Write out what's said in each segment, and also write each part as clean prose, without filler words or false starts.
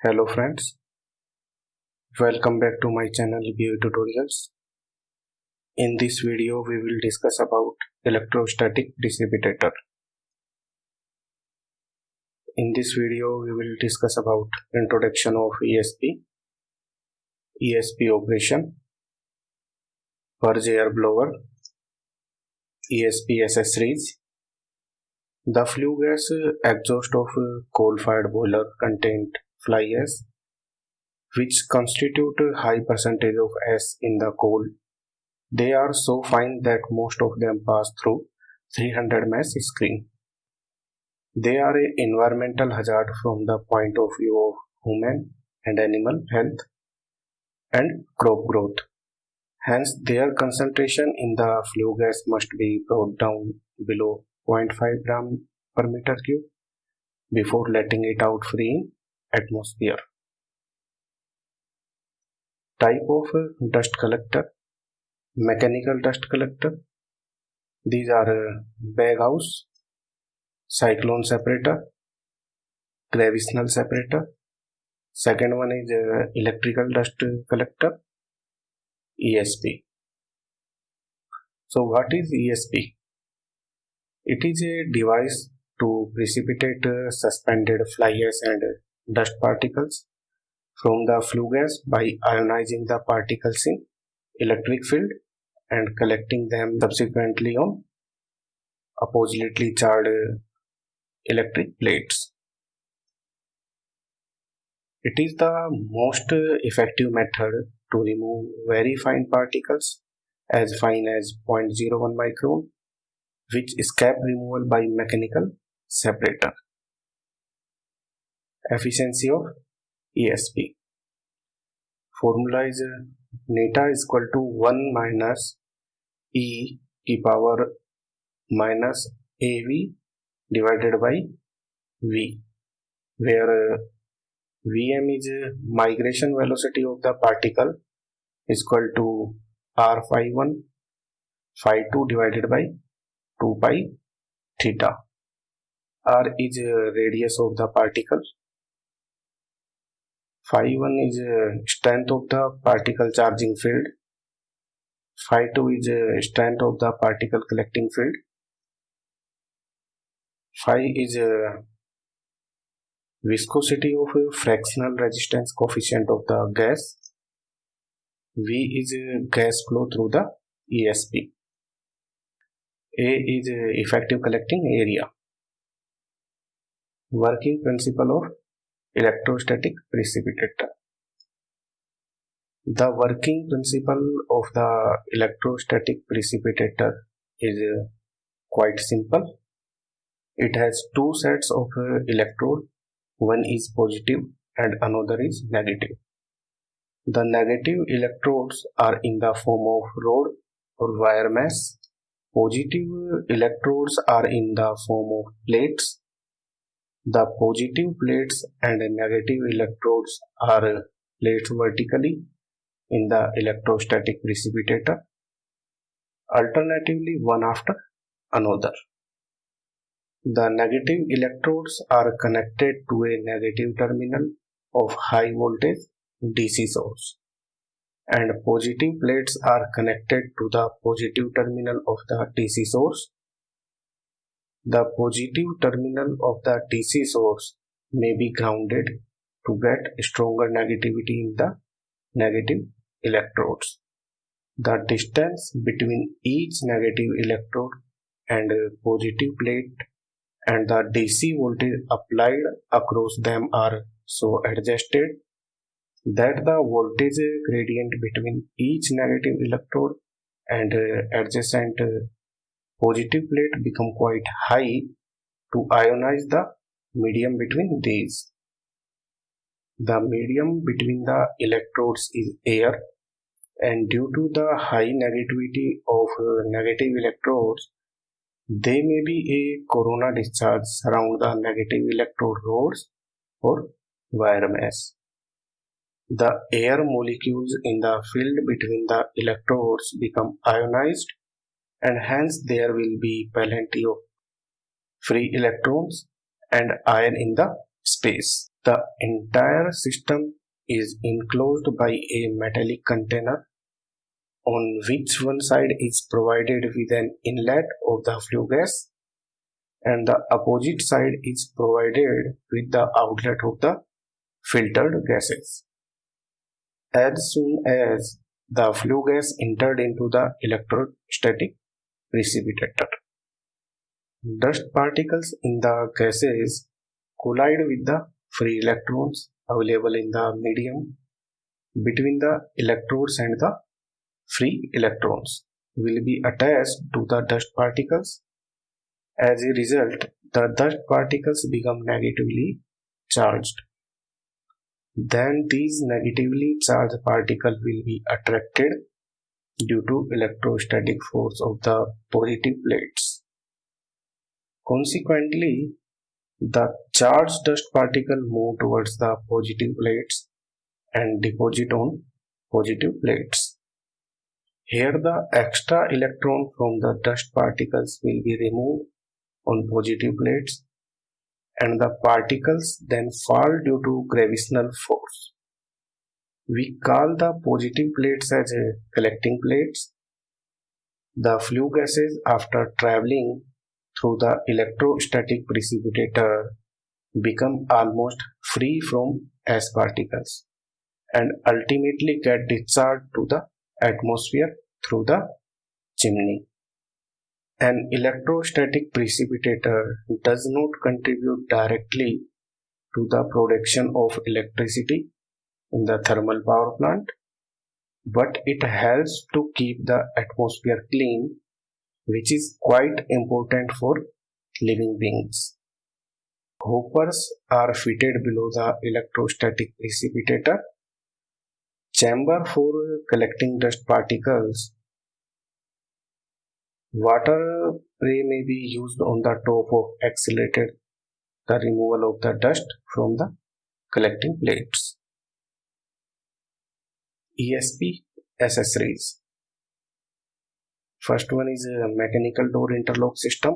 Hello friends, welcome back to my channel BOE Tutorials. In this video we will discuss about electrostatic precipitator. In this video we will discuss about introduction of ESP operation, purge air blower, ESP accessories, the flue gas exhaust of coal-fired boiler contained fly ash, which constitute a high percentage of ash in the coal. They are so fine that most of them pass through 300 mesh screen. They are an environmental hazard from the point of view of human and animal health and crop growth. Hence, their concentration in the flue gas must be brought down below 0.5 gram per meter cube before letting it out free in atmosphere. Type of dust collector: mechanical dust collector. These are baghouse, cyclone separator, gravitational separator. Second one is electrical dust collector, ESP. So what is ESP? It is a device to precipitate suspended fly ash and dust particles from the flue gas by ionizing the particles in electric field and collecting them subsequently on oppositely charged electric plates. It is the most effective method to remove very fine particles as fine as 0.01 micron, which escape removal by mechanical separator. Efficiency of ESP. Formula is neta is equal to 1 minus e की power minus AV divided by V, where Vm is migration velocity of the particle is equal to R phi1 phi2 divided by 2 pi theta. R is radius of the particle. Phi1 is strength of the particle charging field. Phi2 is strength of the particle collecting field. Phi is viscosity of fractional resistance coefficient of the gas. V is gas flow through the ESP. A is effective collecting area. Working principle of electrostatic precipitator. The working principle of the electrostatic precipitator is quite simple. It has two sets of electrode. One is positive and another is negative. The negative electrodes are in the form of rod or wire mesh. Positive electrodes are in the form of plates. The positive plates and negative electrodes are placed vertically in the electrostatic precipitator, alternatively one after another. The negative electrodes are connected to a negative terminal of high voltage DC source, and positive plates are connected to the positive terminal of the DC source. The positive terminal of the DC source may be grounded to get stronger negativity in the negative electrodes. The distance between each negative electrode and positive plate and the DC voltage applied across them are so adjusted that the voltage gradient between each negative electrode and adjacent positive plate become quite high to ionize the medium between these. The medium between the electrodes is air, and due to the high negativity of negative electrodes, there may be a corona discharge around the negative electrode rods or wire mesh. The air molecules in the field between the electrodes become ionized, and hence there will be plenty of free electrons and ion in the space. The entire system is enclosed by a metallic container on which one side is provided with an inlet of the flue gas and the opposite side is provided with the outlet of the filtered gases. As soon as the flue gas entered into the electrostatic precipitator, dust particles in the gases collide with the free electrons available in the medium between the electrodes, and the free electrons will be attached to the dust particles. As a result, the dust particles become negatively charged. Then these negatively charged particles will be attracted due to electrostatic force of the positive plates. Consequently, the charged dust particle move towards the positive plates and deposit on positive plates. Here the extra electron from the dust particles will be removed on positive plates and the particles then fall due to gravitational force. We call the positive plates as collecting plates. The flue gases, after traveling through the electrostatic precipitator, become almost free from S particles and ultimately get discharged to the atmosphere through the chimney. An electrostatic precipitator does not contribute directly to the production of electricity in the thermal power plant, but it helps to keep the atmosphere clean, which is quite important for living beings. Hoppers are fitted below the electrostatic precipitator chamber for collecting dust particles. Water spray may be used on the top of accelerated the removal of the dust from the collecting plates. ESP accessories. First one is a mechanical door interlock system.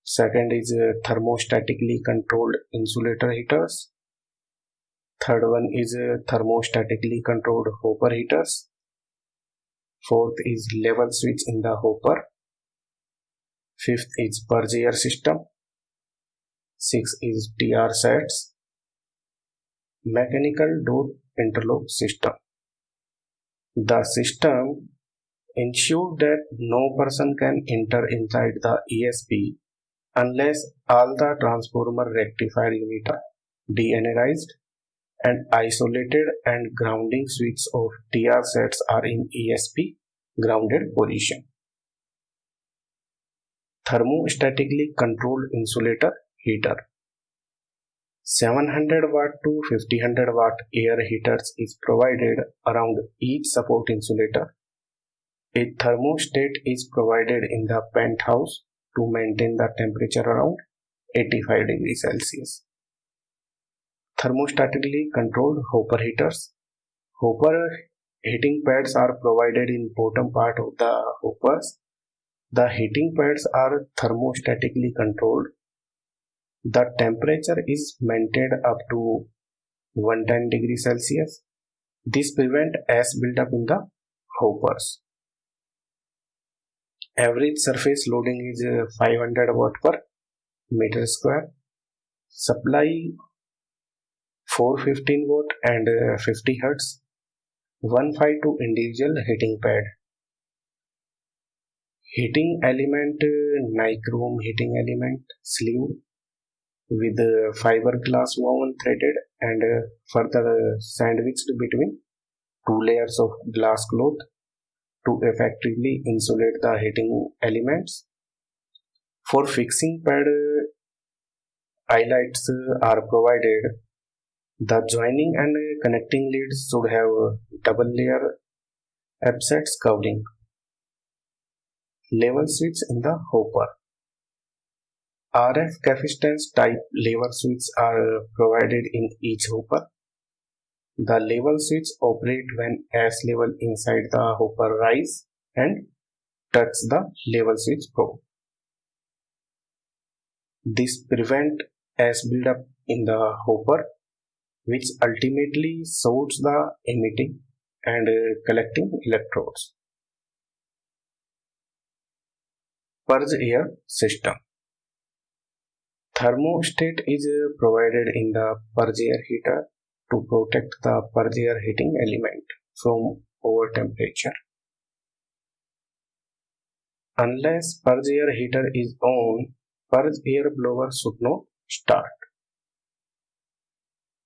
Second is a thermostatically controlled insulator heaters. Third one is a thermostatically controlled hopper heaters. Fourth is level switch in the hopper. Fifth is purge air system. Sixth is TR sets. Mechanical door interlock system. The system ensures that no person can enter inside the ESP unless all the transformer rectifier units are de-energized and isolated and grounding switches of TR sets are in ESP grounded position. Thermostatically controlled insulator heater. 700 watt to 1500 watt air heaters is provided around each support insulator. A thermostat is provided in the penthouse to maintain the temperature around 85 degrees Celsius. Thermostatically controlled hopper heaters. Hopper heating pads are provided in bottom part of the hoppers. The heating pads are thermostatically controlled. The temperature is maintained up to 110 degrees Celsius. This prevents ash buildup in the hoppers. Average surface loading is 500 watt per meter square. Supply 415 watt and 50 Hz. 152 individual heating pad. Heating element nichrome heating element sleeve with fiberglass woven threaded and further sandwiched between two layers of glass cloth to effectively insulate the heating elements. For fixing pad, eyelets are provided. The joining and connecting leads should have double layer absets covering. Level switch in the hopper. RF capacitance type lever switches are provided in each hopper. The level switch operates when ash level inside the hopper rise and touch the level switch probe. This prevents ash buildup in the hopper, which ultimately sorts the emitting and collecting electrodes. Purge air system. Thermostat is provided in the purge air heater to protect the purge air heating element from over temperature. Unless purge air heater is on, purge air blower should not start.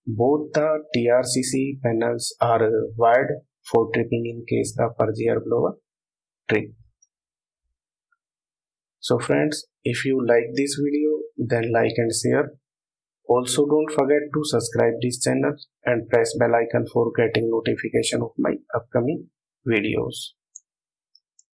Both the TRCC panels are wired for tripping in case the purge air blower trip. So friends, if you like this video, then like and share. Also don't forget to subscribe this channel and press bell icon for getting notification of my upcoming videos.